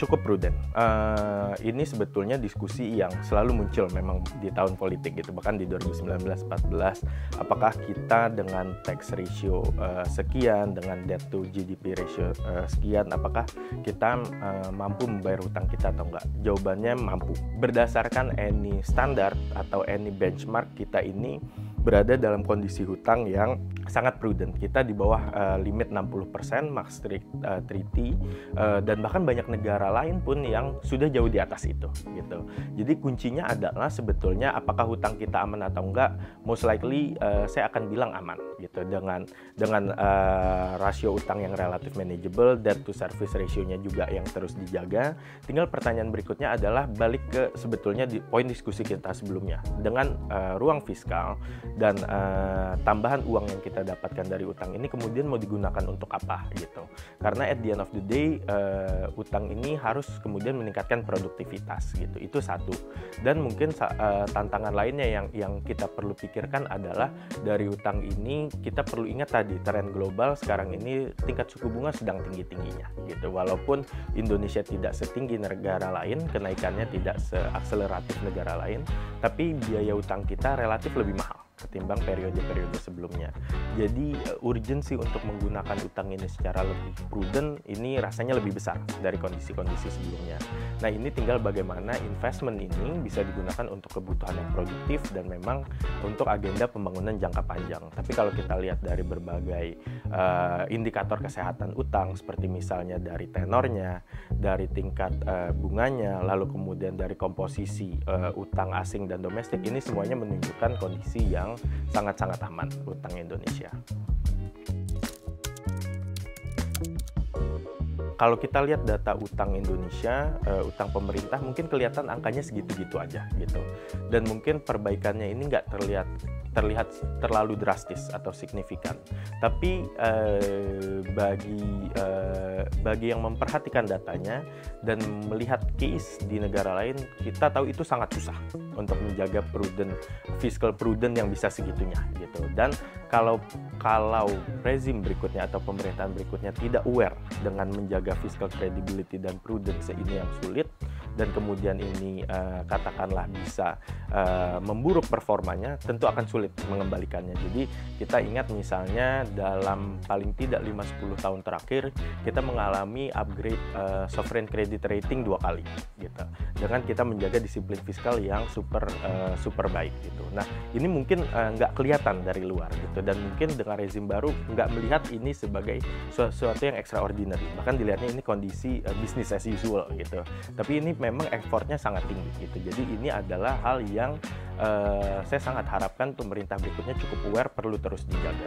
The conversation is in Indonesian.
Cukup prudent. Ini sebetulnya diskusi yang selalu muncul memang di tahun politik gitu, bahkan di 2019-14. Apakah kita dengan tax ratio sekian, dengan debt to GDP ratio sekian, apakah kita mampu membayar hutang kita atau enggak? Jawabannya mampu. Berdasarkan any standar atau any benchmark, kita ini berada dalam kondisi hutang yang sangat prudent. Kita di bawah limit 60% Maastricht Treaty, dan bahkan banyak negara lain pun yang sudah jauh di atas itu gitu. Jadi kuncinya adalah sebetulnya apakah hutang kita aman atau enggak. Most likely saya akan bilang aman gitu, dengan rasio utang yang relatif manageable, debt to service ratio-nya juga yang terus dijaga. Tinggal pertanyaan berikutnya adalah balik ke sebetulnya di poin diskusi kita sebelumnya, dengan ruang fiskal dan tambahan uang yang kita dapatkan dari utang ini kemudian mau digunakan untuk apa gitu. Karena at the end of the day utang ini harus kemudian meningkatkan produktivitas gitu. Itu satu. Dan mungkin tantangan lainnya yang kita perlu pikirkan adalah dari utang ini kita perlu ingat tadi tren global sekarang ini tingkat suku bunga sedang tinggi-tingginya gitu. Walaupun Indonesia tidak setinggi negara lain, kenaikannya tidak seakseleratif negara lain, tapi biaya utang kita relatif lebih mahal ketimbang periode-periode sebelumnya. Jadi urgensi untuk menggunakan utang ini secara lebih prudent ini rasanya lebih besar dari kondisi-kondisi sebelumnya. Nah, ini tinggal bagaimana investment ini bisa digunakan untuk kebutuhan yang produktif dan memang untuk agenda pembangunan jangka panjang. Tapi kalau kita lihat dari berbagai indikator kesehatan utang, seperti misalnya dari tenornya, dari tingkat bunganya, lalu kemudian dari komposisi utang asing dan domestik, ini semuanya menunjukkan kondisi yang sangat-sangat aman utang Indonesia. Kalau kita lihat data utang Indonesia, utang pemerintah mungkin kelihatan angkanya segitu-gitu aja gitu. Dan mungkin perbaikannya ini nggak terlihat terlalu drastis atau signifikan. Tapi bagi yang memperhatikan datanya dan melihat case di negara lain, kita tahu itu sangat susah untuk menjaga fiscal prudent yang bisa segitunya gitu. Dan kalau rezim berikutnya atau pemerintahan berikutnya tidak aware dengan menjaga fiscal credibility dan prudence ini yang sulit, dan kemudian ini katakanlah bisa memburuk performanya, tentu akan sulit mengembalikannya. Jadi kita ingat misalnya dalam paling tidak 5-10 tahun terakhir kita mengalami upgrade sovereign credit rating 2 kali gitu, dengan kita menjaga disiplin fiskal yang super baik gitu. Nah, ini mungkin nggak kelihatan dari luar gitu, dan mungkin dengan rezim baru nggak melihat ini sebagai sesuatu yang extraordinary, bahkan dilihatnya ini kondisi business as usual gitu. Tapi ini memang effortnya sangat tinggi gitu. Jadi ini adalah hal yang saya sangat harapkan pemerintah berikutnya cukup aware, perlu terus dijaga.